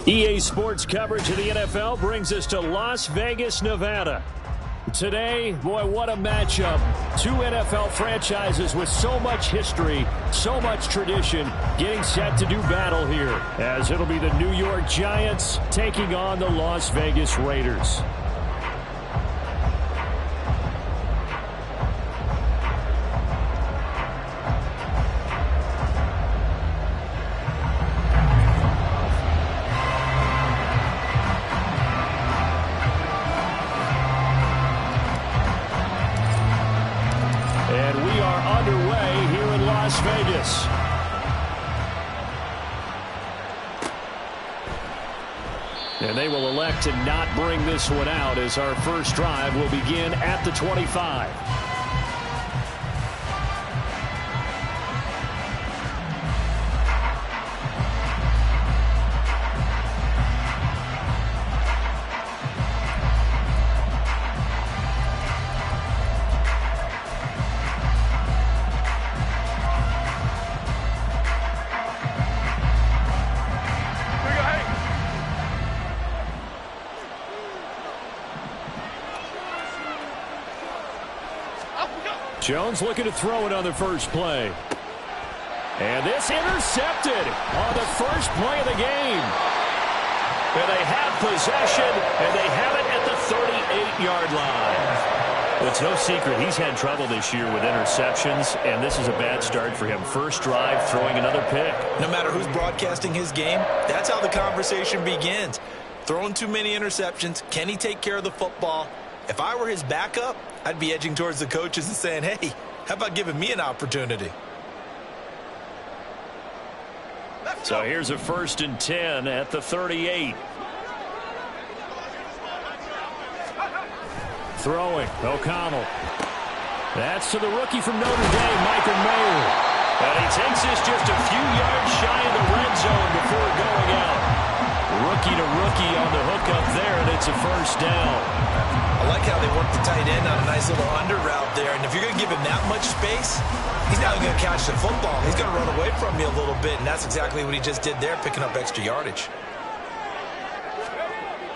EA Sports coverage of the NFL brings us to Las Vegas, Nevada. Today, boy, what a matchup. Two NFL franchises with so much history, so much tradition, getting set to do battle here, as it'll be the New York Giants taking on the Las Vegas Raiders. Vegas. And they will elect to not bring this one out as our first drive will begin at the 25. Jones looking to throw it on the first play. And this intercepted on the first play of the game. And they have possession, and they have it at the 38-yard line. It's no secret he's had trouble this year with interceptions, and this is a bad start for him. First drive, throwing another pick. No matter who's broadcasting his game, that's how the conversation begins. Throwing too many interceptions, can he take care of the football? If I were his backup, I'd be edging towards the coaches and saying, hey, how about giving me an opportunity? So here's a 1st and 10 at the 38. Throwing, O'Connell. That's to the rookie from Notre Dame, Michael Mayer. And he takes this just a few yards shy of the red zone before going out. Rookie to rookie on the hookup there, and it's a first down. I like how they work the tight end on a nice little under route there. And if you're going to give him that much space, he's not going to catch the football. He's going to run away from you a little bit, and that's exactly what he just did there, picking up extra yardage.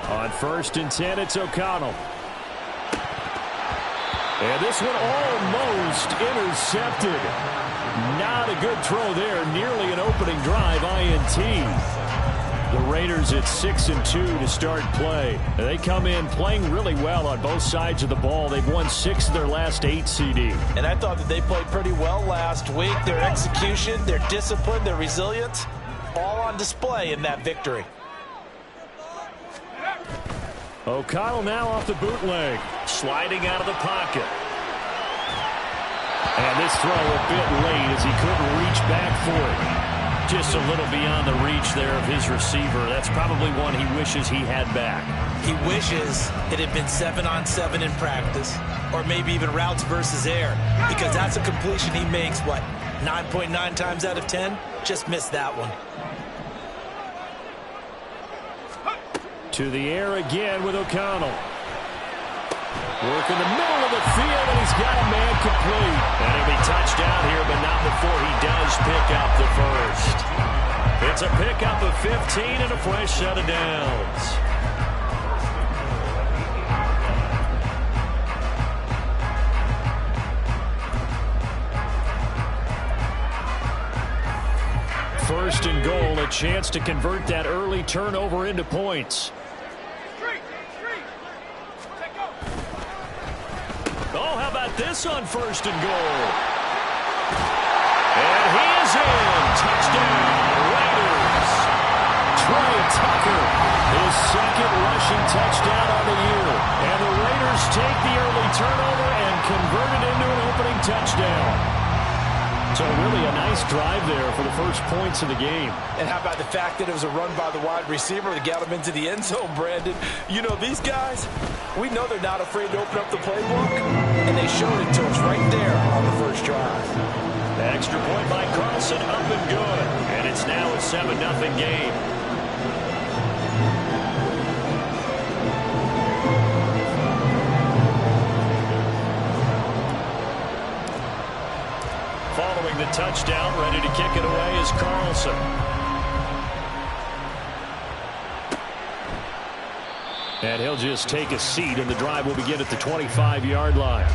On 1st and 10, it's O'Connell. And this one almost intercepted. Not a good throw there. Nearly an opening drive INT. The Raiders at 6-2 to start play. They come in playing really well on both sides of the ball. They've won 6 of their last 8 CD. And I thought that they played pretty well last week. Their execution, their discipline, their resilience, all on display in that victory. O'Connell now off the bootleg. Sliding out of the pocket. And this throw a bit late as he couldn't reach back for it. Just a little beyond the reach there of his receiver. That's probably one he wishes he had back. He wishes it had been 7-on-7 in practice, or maybe even routes versus air, because that's a completion he makes, what, 9.9 times out of 10? Just missed that one. To the air again with O'Connell. Work in the middle of the field, and he's got a man complete. And he'll be touchdown here, but not before he does pick up the first. It's a pickup of 15 and a fresh set of downs. First and goal, a chance to convert that early turnover into points. Oh, how about this on 1st and goal? And he is in. Touchdown, Raiders. Trey Tucker, his 2nd rushing touchdown on the year. And the Raiders take the early turnover and convert it into an opening touchdown. So really a nice drive there for the first points of the game. And how about the fact that it was a run by the wide receiver that got him into the end zone, Brandon? You know, these guys, we know they're not afraid to open up the playbook, and they showed it to us right there on the first drive. The extra point by Carlson, up and good. And it's now a 7-0 game. Following the touchdown, ready to kick it away is Carlson. And he'll just take a seat, and the drive will begin at the 25-yard line.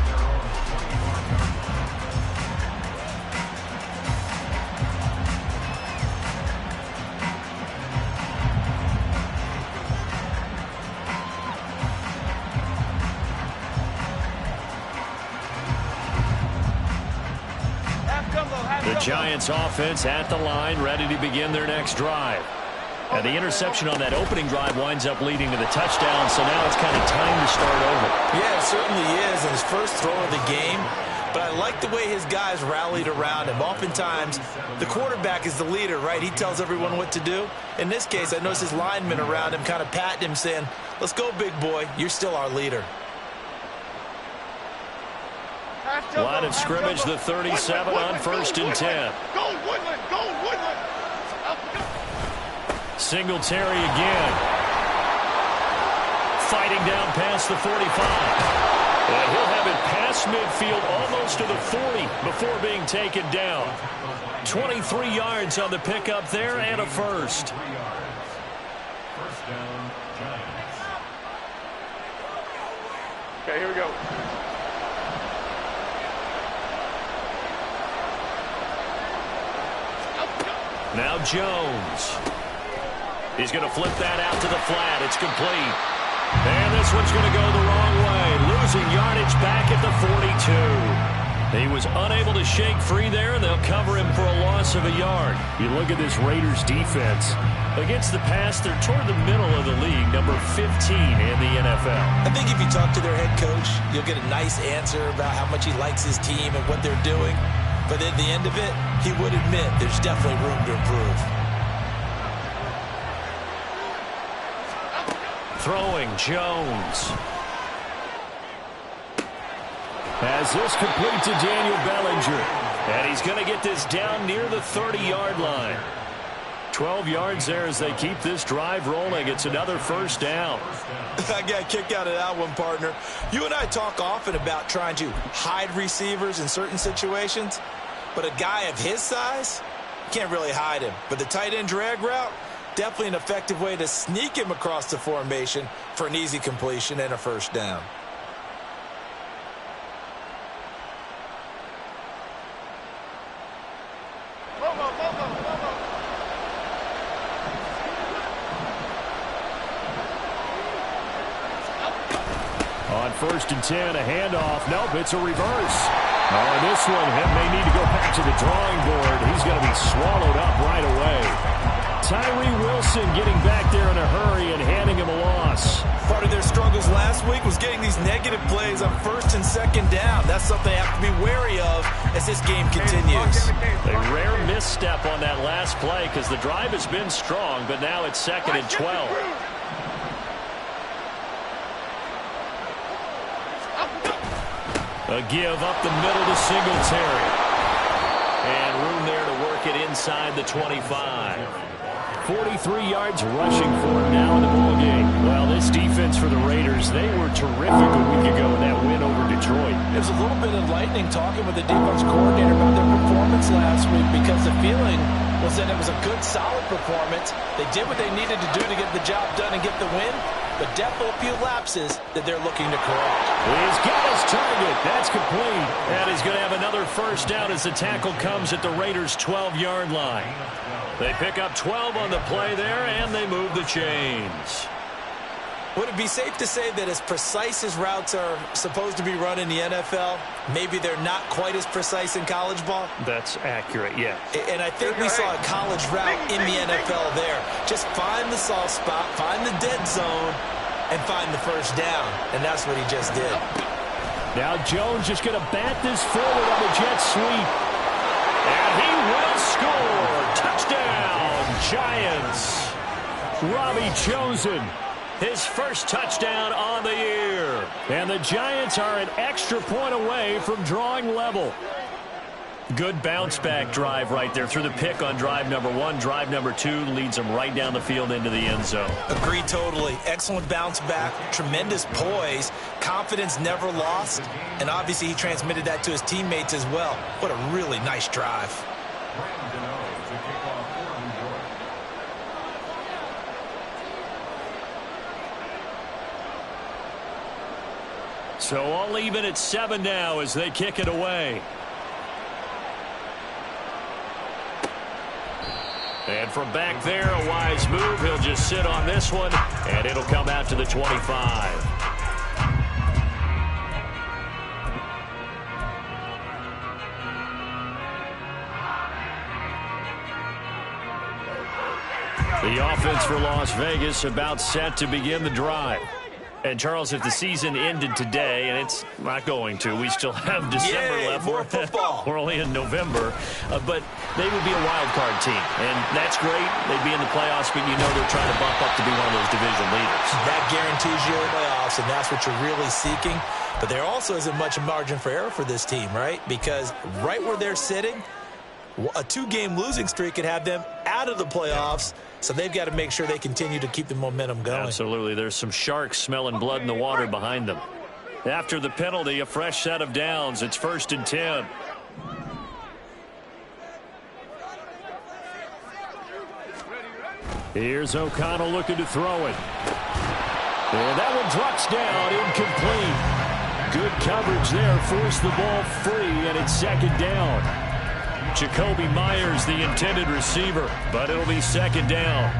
The Giants offense at the line, ready to begin their next drive. And the interception on that opening drive winds up leading to the touchdown, so now it's kind of time to start over. Yeah, it certainly is, and his first throw of the game. But I like the way his guys rallied around him. Oftentimes, the quarterback is the leader, right? He tells everyone what to do. In this case, I noticed his linemen around him kind of patting him, saying, "Let's go, big boy. You're still our leader." Line of scrimmage, the 37 on 1st and 10. Go, Woodland! Go, Woodland! Singletary again. Fighting down past the 45. And he'll have it past midfield almost to the 40 before being taken down. 23 yards on the pickup there and a first. Okay, here we go. Now Jones. He's going to flip that out to the flat. It's complete. And this one's going to go the wrong way. Losing yardage back at the 42. He was unable to shake free there, and they'll cover him for a loss of a yard. You look at this Raiders defense. Against the pass, they're toward the middle of the league, number 15 in the NFL. I think if you talk to their head coach, you'll get a nice answer about how much he likes his team and what they're doing. But at the end of it, he would admit there's definitely room to improve. Throwing Jones. As this complete to Daniel Bellinger. And he's going to get this down near the 30-yard line. 12 yards there as they keep this drive rolling. It's another first down. I got a kick out of that one, partner. You and I talk often about trying to hide receivers in certain situations. But a guy of his size, can't really hide him. But the tight end drag route, definitely an effective way to sneak him across the formation for an easy completion and a first down. On 1st and 10, a handoff. Nope, it's a reverse. Oh, this one may need to go back to the drawing board. He's going to be swallowed up right away. Tyree Wilson getting back there in a hurry and handing him a loss. Part of their struggles last week was getting these negative plays on 1st and 2nd down. That's something they have to be wary of as this game continues. A rare misstep on that last play because the drive has been strong, but now it's 2nd and 12. A give up the middle to Singletary. And room there to work it inside the 25. 43 yards rushing for him now in the ballgame. Well, this defense for the Raiders, they were terrific a week ago in that win over Detroit. It was a little bit enlightening talking with the defense coordinator about their performance last week because the feeling was that it was a good, solid performance. They did what they needed to do to get the job done and get the win, but definitely a few lapses that they're looking to correct. He's got his target. That's complete. And he's going to have another first down as the tackle comes at the Raiders' 12-yard line. They pick up 12 on the play there, and they move the chains. Would it be safe to say that as precise as routes are supposed to be run in the NFL, maybe they're not quite as precise in college ball? That's accurate, yeah. And I think we saw a college route in the NFL there. Just find the soft spot, find the dead zone, and find the first down. And that's what he just did. Now Jones just going to bat this forward on the jet sweep. And he will score. Touchdown, Giants. Robbie Chosen, his first touchdown on the year. And the Giants are an extra point away from drawing level. Good bounce-back drive right there through the pick on drive number 1. Drive number 2 leads them right down the field into the end zone. Agree totally. Excellent bounce back, tremendous poise, confidence never lost, and obviously he transmitted that to his teammates as well. What a really nice drive. So all even at 7 now as they kick it away. And from back there, a wise move. He'll just sit on this one, and it'll come out to the 25. The offense for Las Vegas about set to begin the drive. And, Charles, if the season ended today, and it's not going to, we still have December left. More football. We're only in November. But they would be a wild card team. And that's great. They'd be in the playoffs, but you know they're trying to bump up to be one of those division leaders. That guarantees you the playoffs, and that's what you're really seeking. But there also isn't much margin for error for this team, right? Because right where they're sitting, a 2-game losing streak could have them out of the playoffs. So they've got to make sure they continue to keep the momentum going. Absolutely. There's some sharks smelling blood in the water behind them. After the penalty, a fresh set of downs. It's 1st and 10. Here's O'Connell looking to throw it. And that one drops down, incomplete. Good coverage there. Forced the ball free, and it's 2nd down. Jacoby Myers, the intended receiver, but it'll be 2nd down.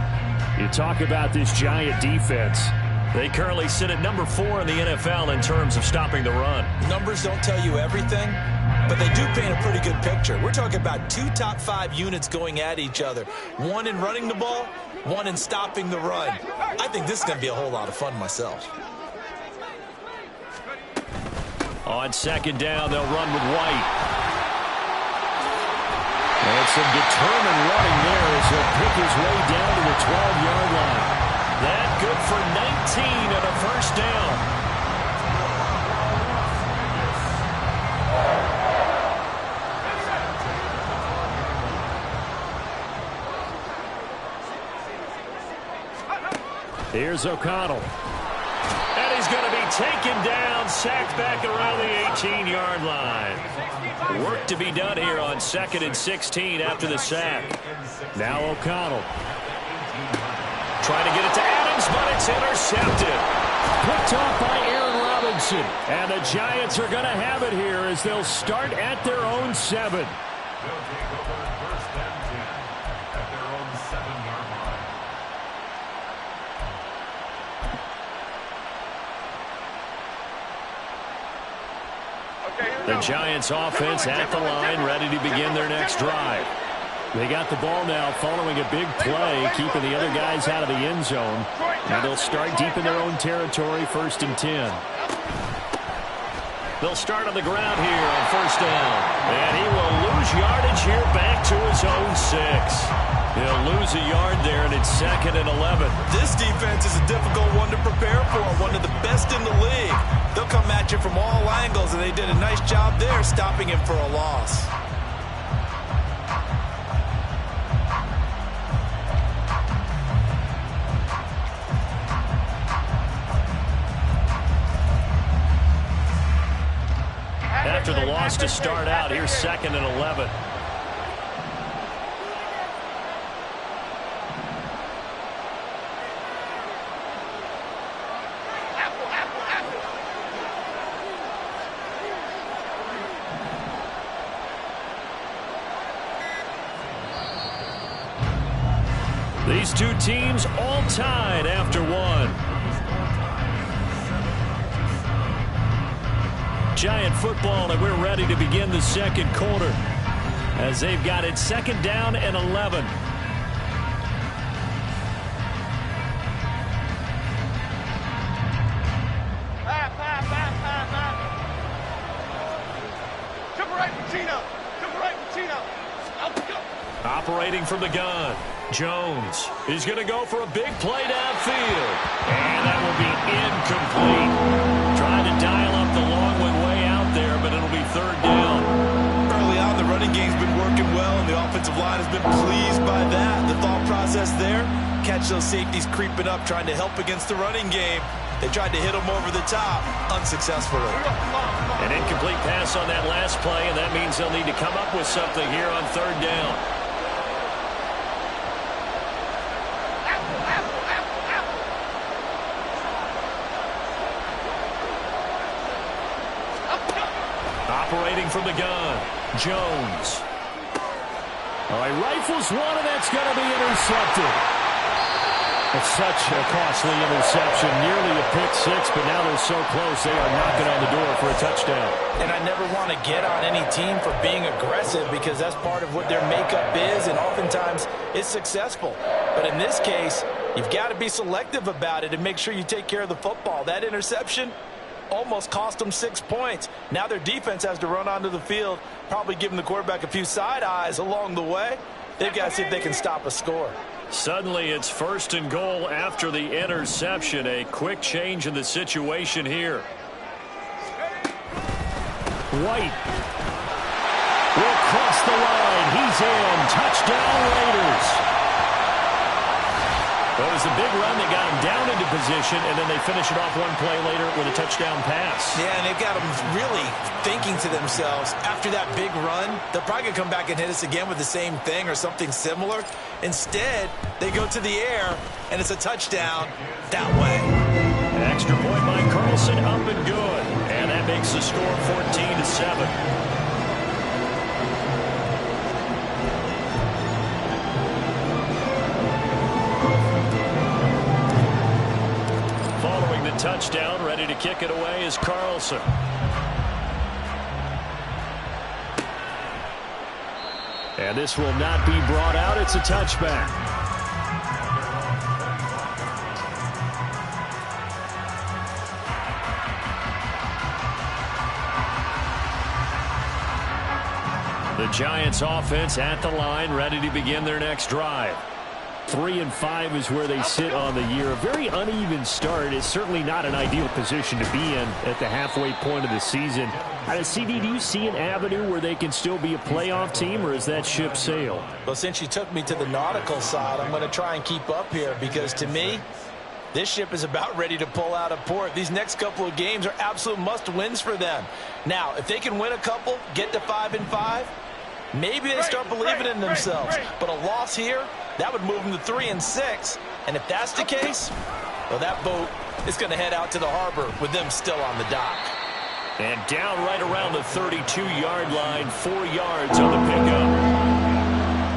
You talk about this Giant defense. They currently sit at number 4 in the NFL in terms of stopping the run. Numbers don't tell you everything, but they do paint a pretty good picture. We're talking about 2 top 5 units going at each other. One in running the ball, one in stopping the run. I think this is going to be a whole lot of fun myself. On 2nd down, they'll run with White. And some determined running there as he'll pick his way down to the 12-yard line. That good for 19 and a 1st down. Here's O'Connell. And he's going to be taken down, sacked back around the 18-yard line. Work to be done here on 2nd and 16 after the sack. Now O'Connell. Trying to get it to Adams, but it's intercepted. Picked off by Aaron Robinson. And the Giants are going to have it here as they'll start at their own 7. The Giants offense at the line, ready to begin their next drive. They got the ball now following a big play, keeping the other guys out of the end zone. And they'll start deep in their own territory, 1st and 10. They'll start on the ground here on 1st down. And he will lose yardage here back to his own 6. He'll lose a yard there, and it's 2nd and 11. This defense is a difficult one to prepare for, one of the best in the league. They'll come at you from all angles, and they did a nice job there stopping him for a loss. After the loss to start out, here's 2nd and 11. These two teams all tied after 1. Giant football, and we're ready to begin the 2nd quarter as they've got it 2nd down and 11. Operating from the gun, Jones. He's going to go for a big play downfield. And that will be incomplete. Trying to dial up the long one way out there, but it'll be 3rd down. Early on, the running game's been working well, and the offensive line has been pleased by that. The thought process there, catch those safeties creeping up, trying to help against the running game. They tried to hit him over the top, unsuccessfully. An incomplete pass on that last play, and that means they'll need to come up with something here on 3rd down. Operating from the gun, Jones. All right, rifles one, and that's going to be intercepted. It's such a costly interception, nearly a pick six, but now they're so close they are knocking on the door for a touchdown. And I never want to get on any team for being aggressive because that's part of what their makeup is, and oftentimes it's successful. But in this case, you've got to be selective about it and make sure you take care of the football. That interception almost cost them 6 points. Now their defense has to run onto the field, probably giving the quarterback a few side eyes along the way. They've got to see if they can stop a score. Suddenly it's 1st and goal after the interception. A quick change in the situation here. White will cross the line. He's in. Touchdown Raiders. Well, it was a big run that got him down into position, and then they finish it off one play later with a touchdown pass. Yeah, and they've got them really thinking to themselves, after that big run, they're probably going to come back and hit us again with the same thing or something similar. Instead, they go to the air, and it's a touchdown that way. An extra point by Carlson, up and good. And that makes the score 14-7. Following the touchdown, ready to kick it away is Carlson. And this will not be brought out. It's a touchback. The Giants offense at the line, ready to begin their next drive. 3-5 is where they sit on the year. A very uneven start. It's certainly not an ideal position to be in at the halfway point of the season. CD, do you see an avenue where they can still be a playoff team, or is that ship sailed? Well, since you took me to the nautical side, I'm going to try and keep up here because, to me, this ship is about ready to pull out of port. These next couple of games are absolute must-wins for them. Now, if they can win a couple, get to 5-5, maybe they start believing in themselves. But a loss here, that would move them to 3-6. And if that's the case, well, that boat is going to head out to the harbor with them still on the dock. And down right around the 32-yard line, 4 yards on the pickup.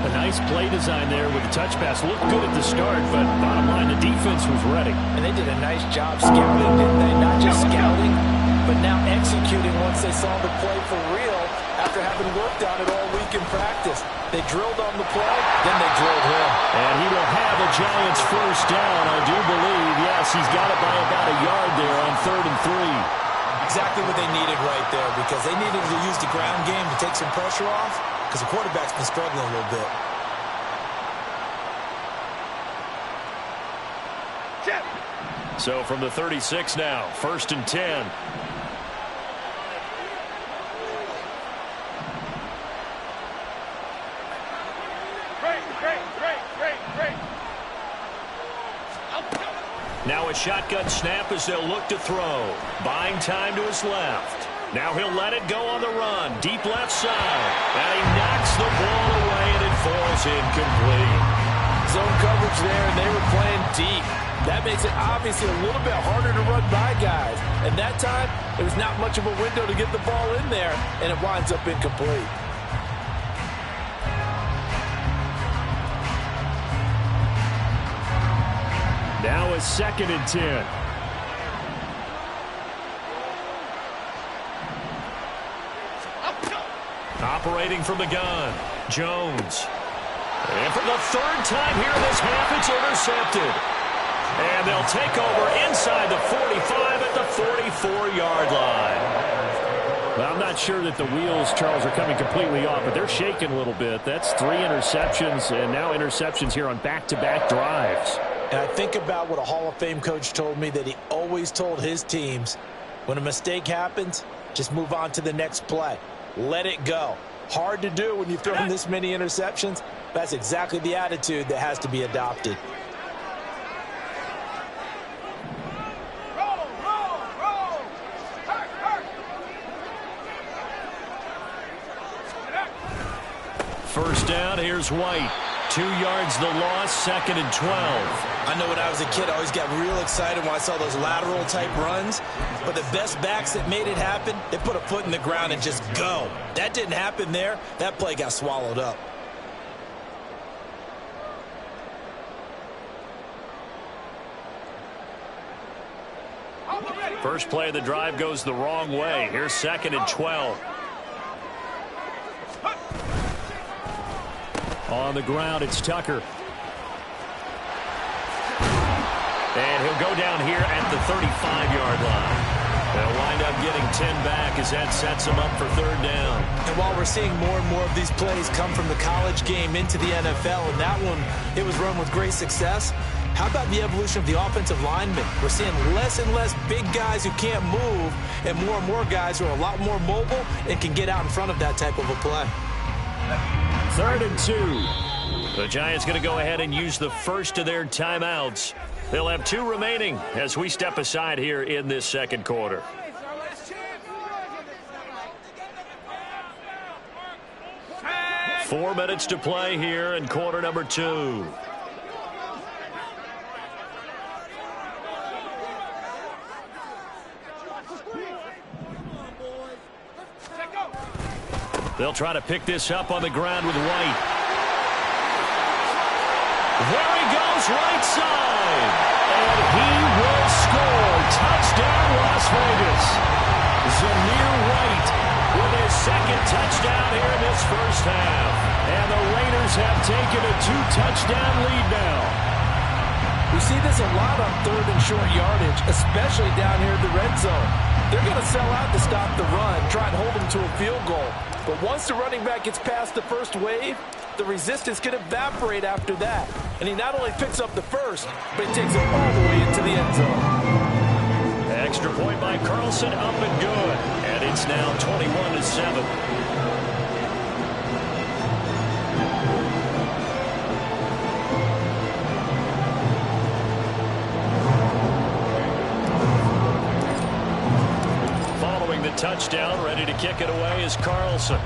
A nice play design there with the touch pass. Looked good at the start, but bottom line, the defense was ready. And they did a nice job scouting, didn't they? Not just scouting, but now executing once they saw the play for real after having worked on it all week in practice. They drilled on the play, then they drilled him. And he will have a Giants first down, I do believe. Yes, he's got it by about a yard there on 3rd and 3. Exactly what they needed right there, because they needed to use the ground game to take some pressure off, because the quarterback's been struggling a little bit. So from the 36 now, 1st and 10. Now a shotgun snap as they'll look to throw. Buying time to his left. Now he'll let it go on the run. Deep left side. And he knocks the ball away, and it falls incomplete. Zone coverage there, and they were playing deep. That makes it obviously a little bit harder to run by guys. And that time, there was not much of a window to get the ball in there, and it winds up incomplete. Now a 2nd and 10. Operating from the gun, Jones. And for the 3rd time here in this half, it's intercepted. And they'll take over inside the 45 at the 44-yard line. Well, I'm not sure that the wheels, Charles, are coming completely off, but they're shaking a little bit. That's 3 interceptions, and now interceptions here on back-to-back drives. And I think about what a Hall of Fame coach told me, that he always told his teams, when a mistake happens, just move on to the next play. Let it go. Hard to do when you've thrown this many interceptions. That's exactly the attitude that has to be adopted. First down, here's White. 2 yards the loss, 2nd and 12. I know when I was a kid, I always got real excited when I saw those lateral type runs. But the best backs that made it happen, they put a foot in the ground and just go. That didn't happen there. That play got swallowed up. First play of the drive goes the wrong way. Here's 2nd and 12. On the ground, it's Tucker. And he'll go down here at the 35-yard line. They'll wind up getting 10 back as that sets them up for 3rd down. And while we're seeing more and more of these plays come from the college game into the NFL, and that one, it was run with great success, how about the evolution of the offensive linemen? We're seeing less and less big guys who can't move and more guys who are a lot more mobile and can get out in front of that type of a play. 3rd and 2. The Giants going to go ahead and use the first of their timeouts. They'll have 2 remaining as we step aside here in this 2nd quarter. Four minutes to play here in quarter number 2. They'll try to pick this up on the ground with White. There he goes, right side. And he will score. Touchdown, Las Vegas. Zamir White with his 2nd touchdown here in this first half. And the Raiders have taken a 2-touchdown lead now. We see this a lot on 3rd and short yardage, especially down here in the red zone. They're going to sell out to stop the run, try and hold them to a field goal. But once the running back gets past the first wave, the resistance can evaporate after that. And he not only picks up the first, but he takes it all the way into the end zone. Extra point by Carlson, up and good. And it's now 21-7. Following the touchdown, ready to kick it away is Carlson.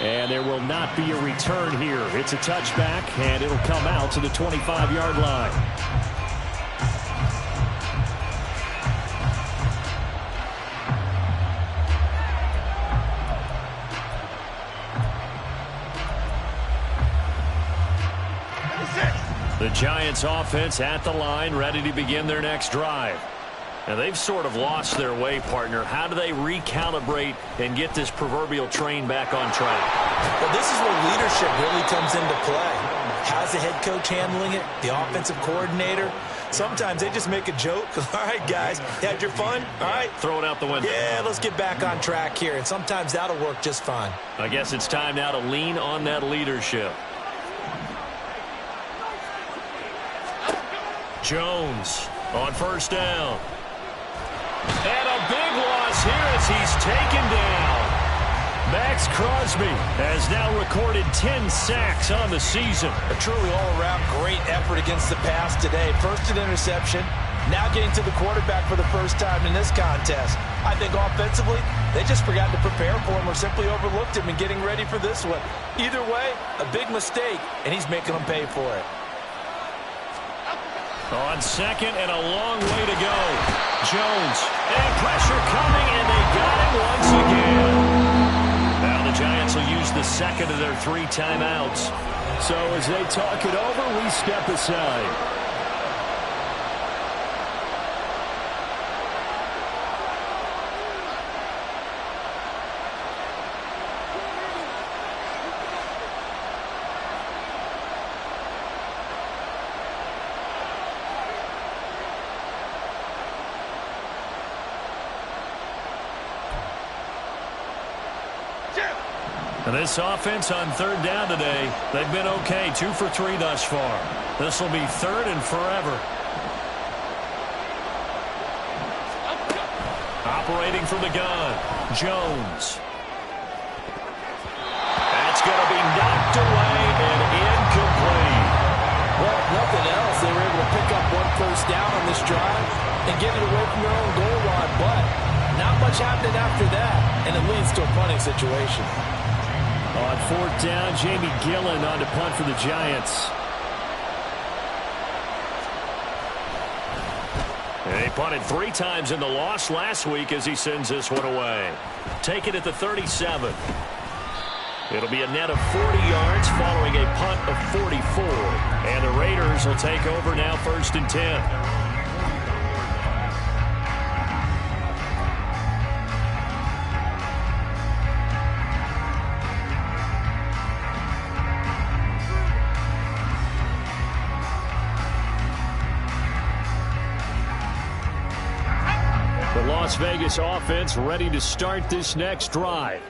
And there will not be a return here. It's a touchback, and it'll come out to the 25-yard line. The Giants offense at the line, ready to begin their next drive. And they've sort of lost their way, partner. How do they recalibrate and get this proverbial train back on track? Well, this is where leadership really comes into play. How's the head coach handling it? The offensive coordinator? Sometimes they just make a joke. All right, guys, you had your fun? All right. Throw it out the window. Yeah, let's get back on track here. And sometimes that'll work just fine. I guess it's time now to lean on that leadership. Jones on 1st down. And a big loss here as he's taken down. Max Crosby has now recorded 10 sacks on the season. A truly all-around great effort against the pass today. First an interception, now getting to the quarterback for the first time in this contest. I think offensively, they just forgot to prepare for him or simply overlooked him in getting ready for this one. Either way, a big mistake, and he's making them pay for it. On 2nd and a long way to go. Jones, and pressure coming, and they got him once again. Now the Giants will use the 2nd of their 3 timeouts. So as they talk it over, we step aside. And this offense on 3rd down today, they've been okay. 2 for 3 thus far. This will be 3rd and forever. Operating from the gun, Jones. That's going to be knocked away and incomplete. Well, if nothing else, they were able to pick up 1 first down on this drive and get it away from their own goal line. But not much much happening after that, and it leads to a punting situation. On fourth down, Jamie Gillen on to punt for the Giants. He punted 3 times in the loss last week as he sends this one away. Take it at the 37. It'll be a net of 40 yards following a punt of 44. And the Raiders will take over now, 1st and 10. Las Vegas offense ready to start this next drive.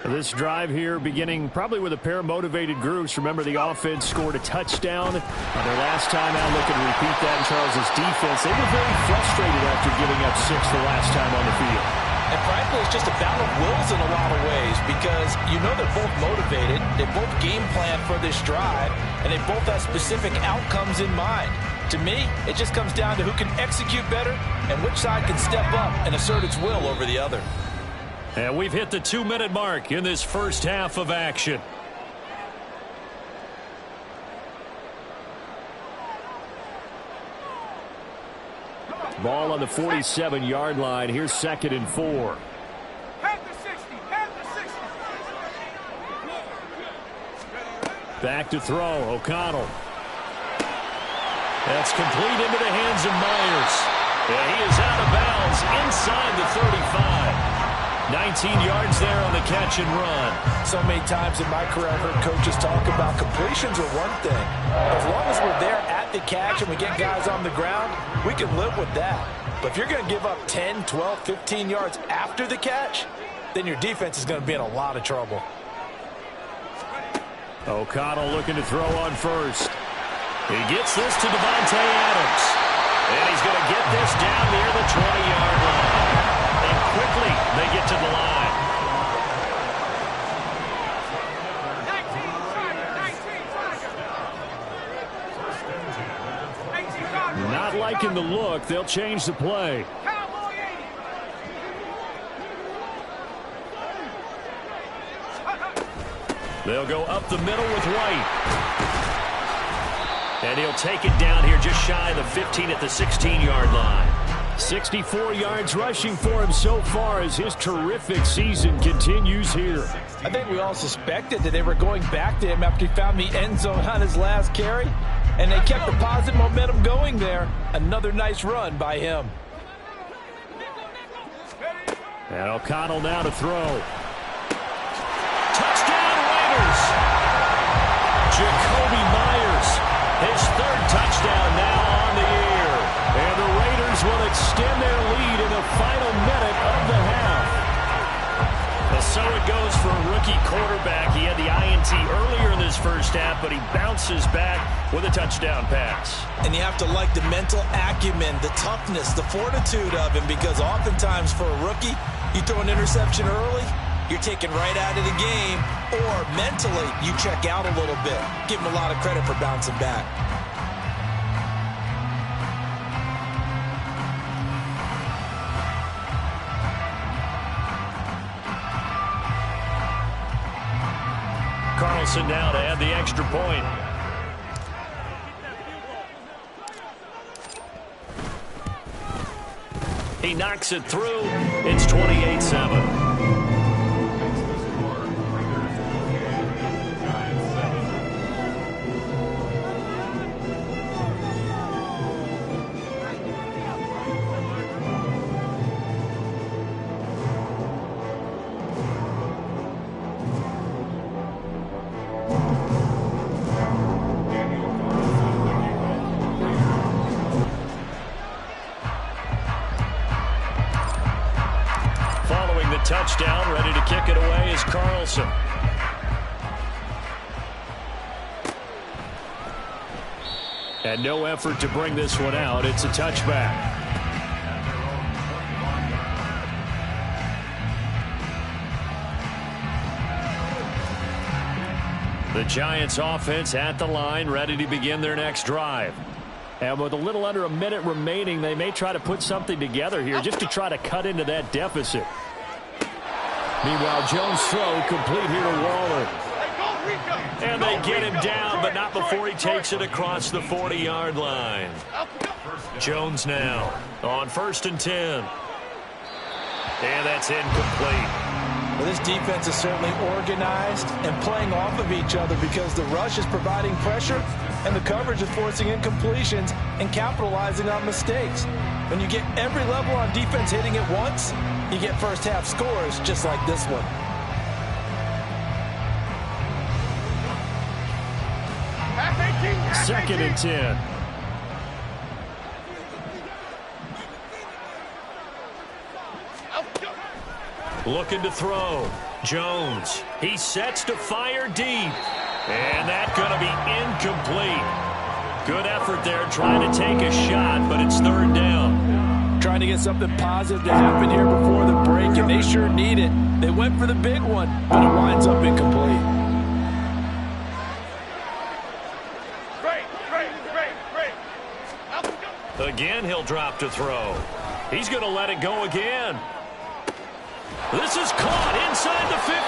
This drive here beginning probably with a pair of motivated groups. Remember, the offense scored a touchdown on their last time out. Looking to repeat that in Charles's defense. They were very frustrated after giving up 6 the last time on the field. And frankly, it's just a battle of wills in a lot of ways because you know they're both motivated. They both game plan for this drive, and they both have specific outcomes in mind. To me, it just comes down to who can execute better and which side can step up and assert its will over the other. And we've hit the 2-minute mark in this first half of action. Ball on the 47-yard line. Here's 2nd and 4. Back to throw. O'Connell. That's complete into the hands of Myers. And he is out of bounds inside the 35. 19 yards there on the catch and run. So many times in my career I've heard coaches talk about completions are one thing. As long as we're there at the catch and we get guys on the ground, we can live with that. But if you're going to give up 10, 12, 15 yards after the catch, then your defense is going to be in a lot of trouble. O'Connell looking to throw on first. He gets this to Devontae Adams. And he's going to get this down near the 20-yard line. And quickly they get to the line. Not liking the look. They'll change the play. They'll go up the middle with White. And he'll take it down here just shy of the 15 at the 16-yard line. 64 yards rushing for him so far as his terrific season continues here. I think we all suspected that they were going back to him after he found the end zone on his last carry. And they kept the positive momentum going there. Another nice run by him. And O'Connell now to throw. Touchdown Raiders! Jacoby Myers, his 3rd touchdown now on the year. And the Raiders will extend their lead in the final minute of the half. Well, so it goes for a rookie quarterback. He had the INT earlier in this first half, but he bounces back with a touchdown pass. And you have to like the mental acumen, the toughness, the fortitude of him, because oftentimes for a rookie, you throw an interception early, you're taken right out of the game, or mentally you check out a little bit. Give him a lot of credit for bouncing back. Carlson now to add the extra point. He knocks it through. It's 28-7. Touchdown, ready to kick it away is Carlson. And no effort to bring this one out. It's a touchback. The Giants offense at the line, ready to begin their next drive. And with a little under a minute remaining, they may try to put something together here just to try to cut into that deficit. Meanwhile, Jones' throw complete here to Waller. And they get him down, but not before he takes it across the 40-yard line. Jones now on 1st and 10. And that's incomplete. Well, this defense is certainly organized and playing off of each other because the rush is providing pressure and the coverage is forcing incompletions and capitalizing on mistakes. When you get every level on defense hitting at once, you get first half scores just like this one. Second and 10. Looking to throw. Jones. He sets to fire deep. And that's going to be incomplete. Good effort there trying to take a shot, but it's 3rd down. Trying to get something positive to happen here before the break, and they sure need it. They went for the big one, but it winds up incomplete. Again, he'll drop to throw. He's going to let it go again. This is caught inside the 15.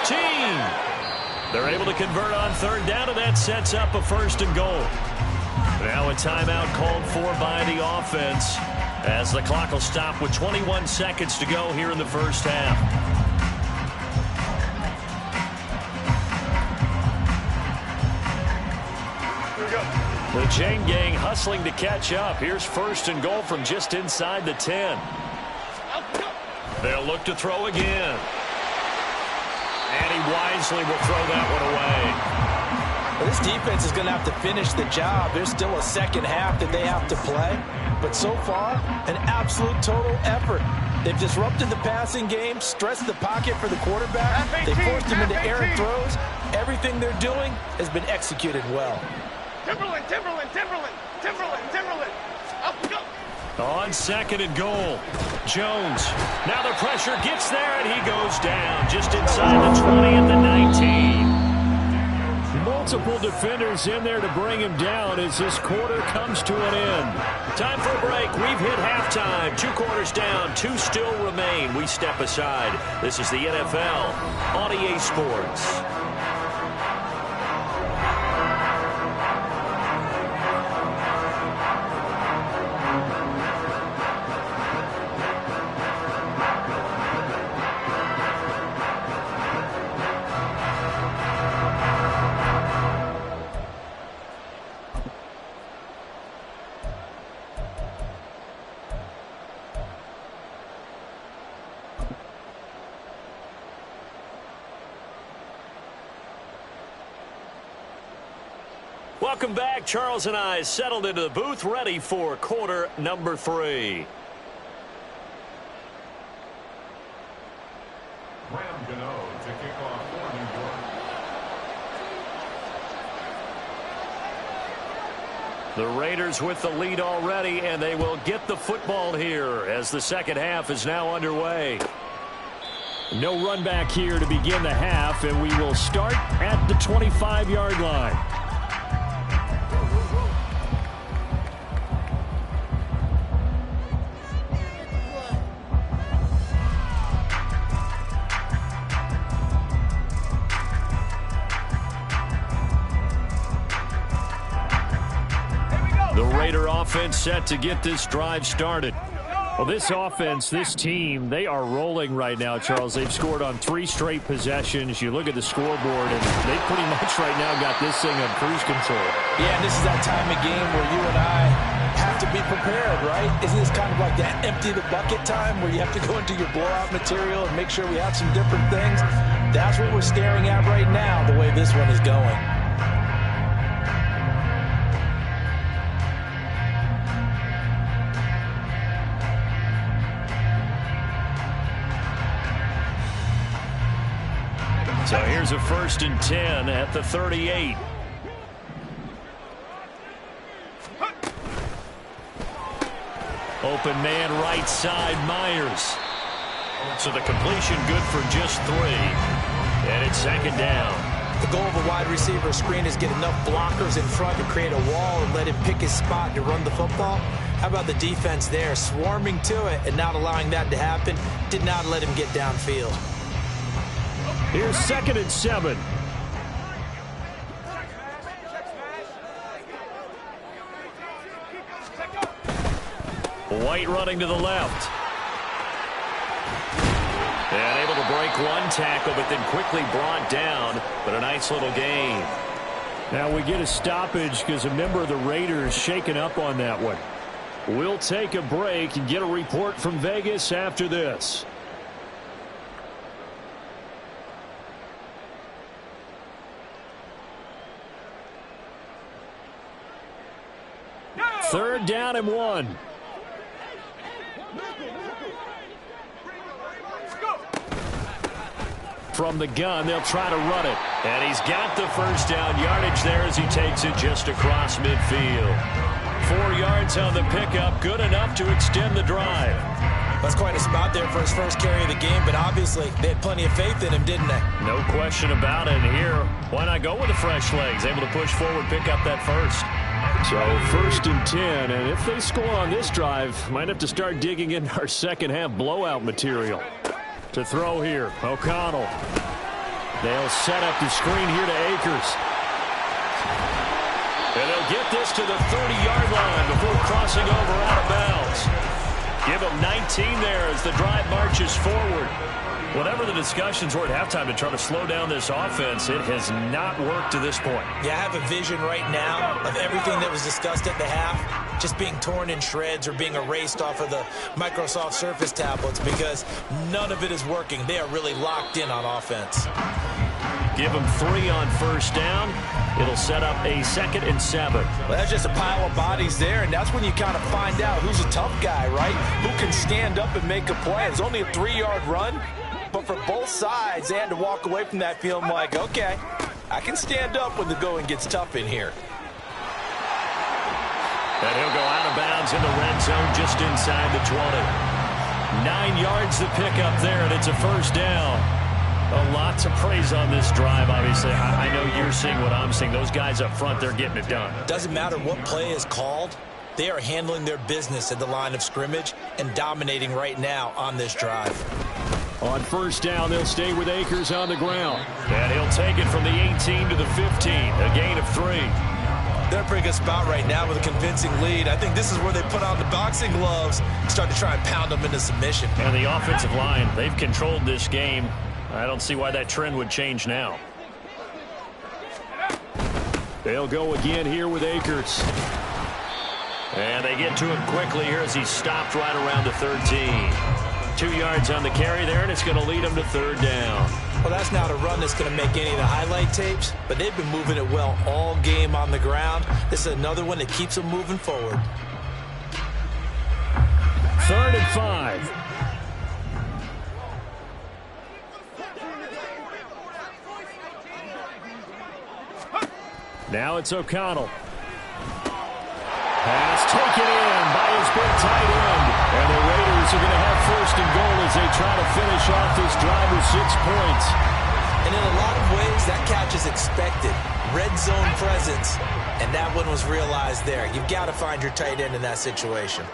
They're able to convert on 3rd down, and that sets up a 1st and goal. Now a timeout called for by the offense as the clock will stop with 21 seconds to go here in the 1st half. The chain gang hustling to catch up. Here's 1st and goal from just inside the 10. They'll look to throw again. And he wisely will throw that one away. Well, this defense is going to have to finish the job. There's still a second half that they have to play. But so far, an absolute total effort. They've disrupted the passing game, stressed the pocket for the quarterback. They forced him into errant throws. Everything they're doing has been executed well. Timberland. Up we go. On 2nd and goal, Jones. Now the pressure gets there, and he goes down just inside the 20 at the 19. Multiple defenders in there to bring him down as this quarter comes to an end. Time for a break. We've hit halftime. 2 quarters down, 2 still remain. We step aside. This is the NFL on EA Sports. Welcome back. Charles and I settled into the booth, ready for quarter number 3. To kick off for New York. The Raiders with the lead already, and they will get the football here as the second half is now underway. No run back here to begin the half, and we will start at the 25-yard line. Raider offense set to get this drive started. Well, this offense, this team, they are rolling right now, Charles. They've scored on 3 straight possessions. You look at the scoreboard, and they pretty much right now got this thing on cruise control. Yeah, and this is that time of game where you and I have to be prepared, right? Isn't this kind of like that empty the bucket time where you have to go into your blowout material and make sure we have some different things? That's what we're staring at right now, the way this one is going. So here's a 1st and 10 at the 38. Open man right side, Myers. So the completion good for just 3. And it's 2nd down. The goal of a wide receiver screen is get enough blockers in front to create a wall and let him pick his spot to run the football. How about the defense there, swarming to it and not allowing that to happen? Did not let him get downfield. Here's 2nd and 7. White running to the left. And able to break one tackle, but then quickly brought down. But a nice little gain. Now we get a stoppage because a member of the Raiders shaken up on that one. We'll take a break and get a report from Vegas after this. Third down and 1. From the gun, they'll try to run it. And he's got the first down yardage there as he takes it just across midfield. 4 yards on the pickup, good enough to extend the drive. That's quite a spot there for his first carry of the game, but obviously they had plenty of faith in him, didn't they? No question about it. Here, why not go with the fresh legs? Able to push forward, pick up that first. So 1st and 10, and if they score on this drive, might have to start digging in our second half blowout material. To throw here, O'Connell. They'll set up the screen here to Akers. And they'll get this to the 30-yard line before crossing over out of bounds. Give them 19 there as the drive marches forward. Whatever the discussions were at halftime to try to slow down this offense, it has not worked to this point. Yeah, I have a vision right now of everything that was discussed at the half just being torn in shreds or being erased off of the Microsoft Surface tablets because none of it is working. They are really locked in on offense. Give them 3 on first down. It'll set up a 2nd and 7. Well, that's just a pile of bodies there, and that's when you kind of find out who's a tough guy, right? Who can stand up and make a play. It's only a 3-yard run, but for both sides, they had to walk away from that feeling like, okay, I can stand up when the going gets tough in here. And he'll go out of bounds in the red zone just inside the 20. 9 yards to pick up there, and it's a first down. A lot to praise on this drive, obviously. I know you're seeing what I'm seeing. Those guys up front, they're getting it done. Doesn't matter what play is called. They are handling their business at the line of scrimmage and dominating right now on this drive. On first down, they'll stay with Akers on the ground. And he'll take it from the 18 to the 15, a gain of 3. They're in a pretty good spot right now with a convincing lead. I think this is where they put on the boxing gloves and start to try and pound them into submission. And the offensive line, they've controlled this game. I don't see why that trend would change now. They'll go again here with Akers. And they get to him quickly here as he's stopped right around the 13. 2 yards on the carry there, and it's going to lead him to third down. Well, that's not a run that's going to make any of the highlight tapes, but they've been moving it well all game on the ground. This is another one that keeps them moving forward. 3rd and 5. Now it's O'Connell. Pass taken in by his big tight end. And the Raiders are going to have 1st and goal as they try to finish off this drive with 6 points. And in a lot of ways, that catch is expected. Red zone presence. And that one was realized there. You've got to find your tight end in that situation.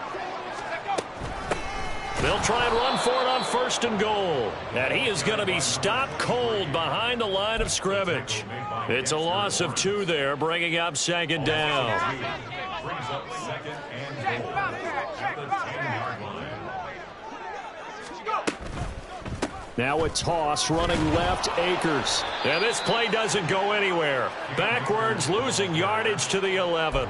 They'll try and run for it on 1st and goal. And he is going to be stopped cold behind the line of scrimmage. It's a loss of 2 there, bringing up 2nd down. Brings up 2nd and goal at the 10-yard line. Now a toss running left, Akers. And this play doesn't go anywhere. Backwards, losing yardage to the 11.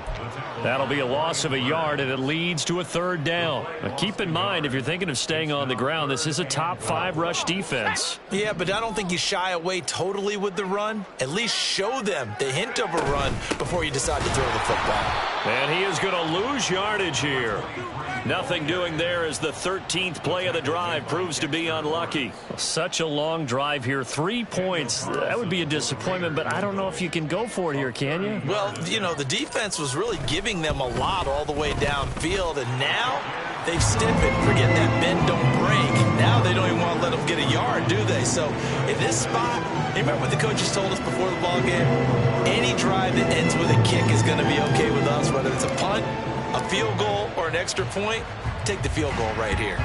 That'll be a loss of a yard, and it leads to a 3rd down. Now keep in mind, if you're thinking of staying on the ground, this is a top 5 rush defense. Yeah, but I don't think you shy away totally with the run. At least show them the hint of a run before you decide to throw the football. And he is going to lose yardage here. Nothing doing there as the 13th play of the drive proves to be unlucky. Such a long drive here. 3 points. That would be a disappointment, but I don't know if you can go for it here, can you? Well, you know, the defense was really giving them a lot all the way downfield, and now they've stiffened. Forget that bend, don't break. Now they don't even want to let them get a yard, do they? So in this spot, you remember what the coaches told us before the ball game? Any drive that ends with a kick is going to be okay with us, whether it's a punt, a field goal, or an extra point. Take the field goal right here.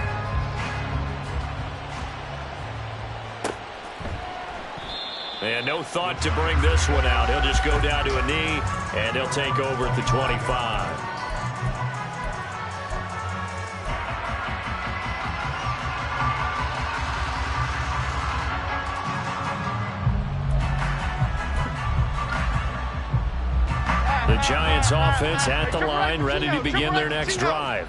And no thought to bring this one out. He'll just go down to a knee, and he'll take over at the 25. The Giants offense at the line, ready to begin their next drive.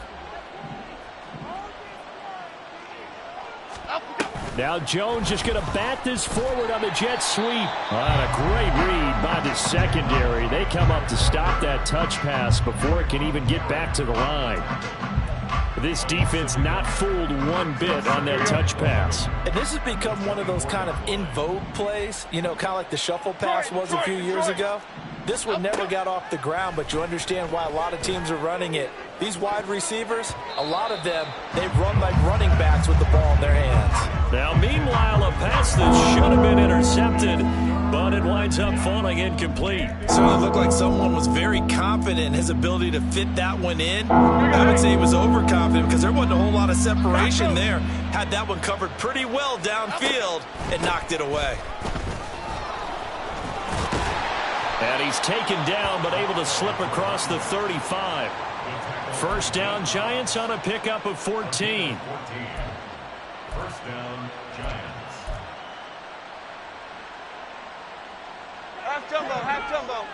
Now Jones just going to bat this forward on the jet sweep. A great read by the secondary. They come up to stop that touch pass before it can even get back to the line. This defense not fooled one bit on that touch pass. And this has become one of those kind of in vogue plays, you know, kind of like the shuffle pass was a few years ago. This one never got off the ground, but you understand why a lot of teams are running it. These wide receivers, a lot of them, they run like running backs with the ball in their hands. Now, meanwhile, a pass that should have been intercepted, but it winds up falling incomplete. Certainly looked like someone was very confident in his ability to fit that one in. I would say he was overconfident because there wasn't a whole lot of separation there. Had that one covered pretty well downfield and knocked it away. And he's taken down, but able to slip across the 35. First down, Giants on a pickup of 14. First down, Giants. Half jumbo, half jumbo.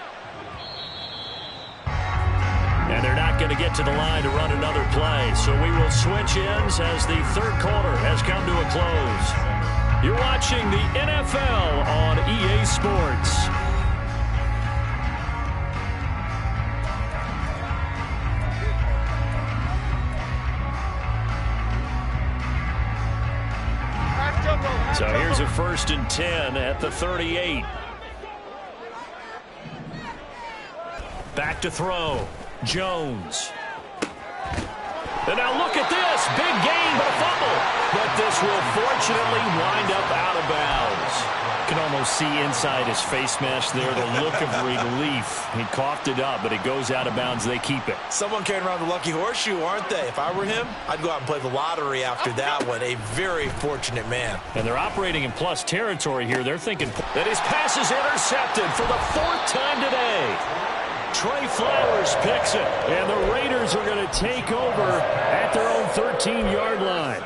And they're not going to get to the line to run another play. So we will switch ends as the third quarter has come to a close. You're watching the NFL on EA Sports. So here's a 1st and 10 at the 38. Back to throw. Jones. And now look at this. Big gain, but a fumble. But this will fortunately wind up out of bounds. You can almost see inside his face mask there the look of relief. He coughed it up, but it goes out of bounds. They keep it. Someone carrying around the lucky horseshoe, aren't they? If I were him, I'd go out and play the lottery after that one. A very fortunate man. And they're operating in plus territory here. They're thinking that his pass is intercepted for the 4th time today. Trey Flowers picks it, and the Raiders are going to take over at their own 13-yard line.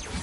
2.